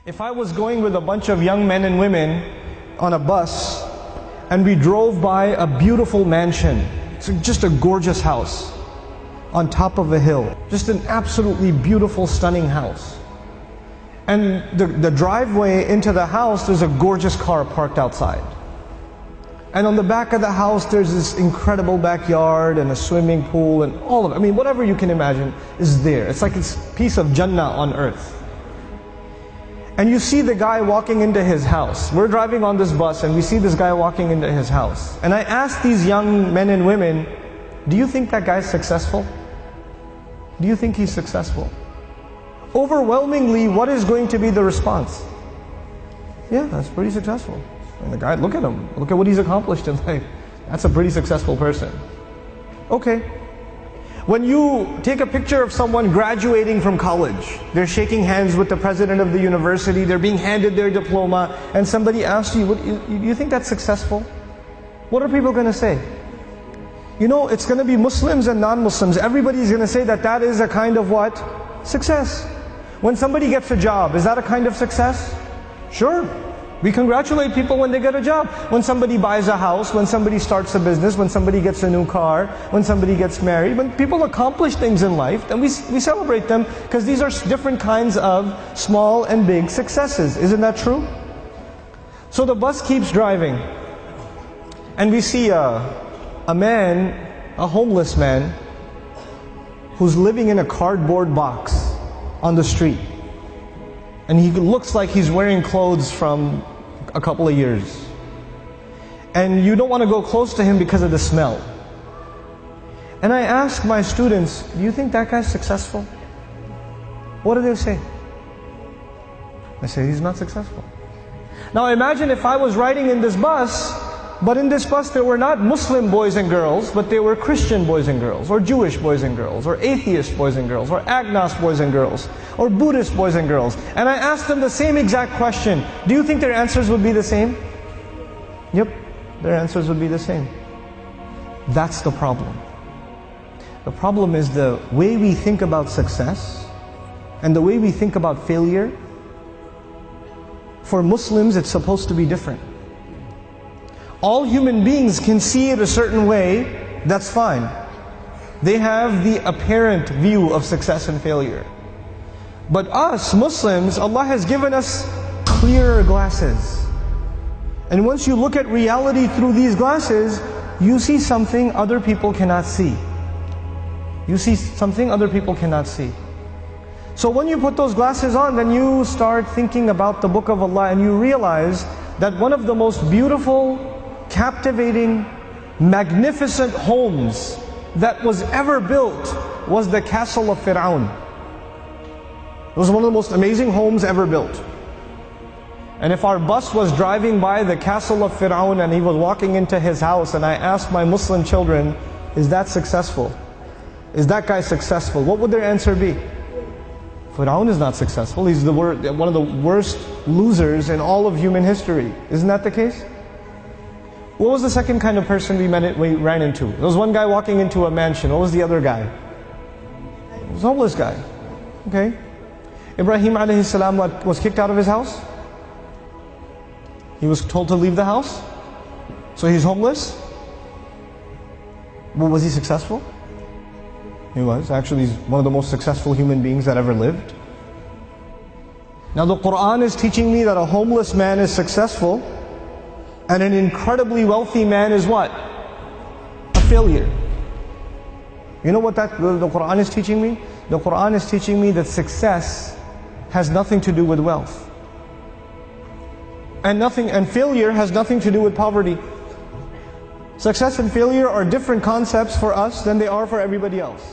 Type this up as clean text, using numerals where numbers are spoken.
If I was going with a bunch of young men and women on a bus and we drove by a beautiful mansion, it's just a gorgeous house on top of a hill, just an absolutely beautiful, stunning house. And the driveway into the house, there's a gorgeous car parked outside. And on the back of the house, there's this incredible backyard and a swimming pool and all of it. I mean, whatever you can imagine is there. It's like it's a piece of Jannah on earth. And you see the guy walking into his house. We're driving on this bus and we see this guy walking into his house. And I asked these young men and women, do you think that guy's successful? Do you think he's successful? Overwhelmingly, what is going to be the response? Yeah, that's pretty successful. And the guy, look at him. Look at what he's accomplished in life. That's a pretty successful person. Okay. When you take a picture of someone graduating from college, they're shaking hands with the president of the university, they're being handed their diploma, and somebody asks you, you think that's successful? What are people going to say? You know, it's going to be Muslims and non-Muslims. Everybody's going to say that that is a kind of what? Success. When somebody gets a job, is that a kind of success? Sure. We congratulate people when they get a job. When somebody buys a house, when somebody starts a business, when somebody gets a new car, when somebody gets married, when people accomplish things in life, then we celebrate them because these are different kinds of small and big successes. Isn't that true? So the bus keeps driving and we see a man, a homeless man, who's living in a cardboard box on the street. And he looks like he's wearing clothes from a couple of years. And you don't want to go close to him because of the smell. And I ask my students, do you think that guy's successful? What do they say? I say, he's not successful. Now imagine if I was riding in this bus, but in this bus there were not Muslim boys and girls, but they were Christian boys and girls, or Jewish boys and girls, or atheist boys and girls, or agnostic boys and girls, or Buddhist boys and girls. And I asked them the same exact question. Do you think their answers would be the same? Yep, their answers would be the same. That's the problem. The problem is the way we think about success and the way we think about failure. For Muslims, it's supposed to be different. All human beings can see it a certain way, that's fine. They have the apparent view of success and failure. But us, Muslims, Allah has given us clearer glasses. And once you look at reality through these glasses, you see something other people cannot see. You see something other people cannot see. So when you put those glasses on, then you start thinking about the Book of Allah and you realize that one of the most beautiful, captivating, magnificent homes that was ever built was the castle of Fir'aun. It was one of the most amazing homes ever built. And if our bus was driving by the castle of Fir'aun and he was walking into his house and I asked my Muslim children, is that successful? Is that guy successful? What would their answer be? Fir'aun is not successful. He's one of the worst losers in all of human history. Isn't that the case? What was the second kind of person we ran into? There was one guy walking into a mansion. What was the other guy? It was a homeless guy. Okay. Ibrahim alayhi salam was kicked out of his house. He was told to leave the house. So he's homeless. Well, was he successful? He was. Actually, he's one of the most successful human beings that ever lived. Now the Quran is teaching me that a homeless man is successful and an incredibly wealthy man is what? A failure. You know what the Quran is teaching me? The Quran is teaching me that success has nothing to do with wealth. And failure has nothing to do with poverty. Success and failure are different concepts for us than they are for everybody else.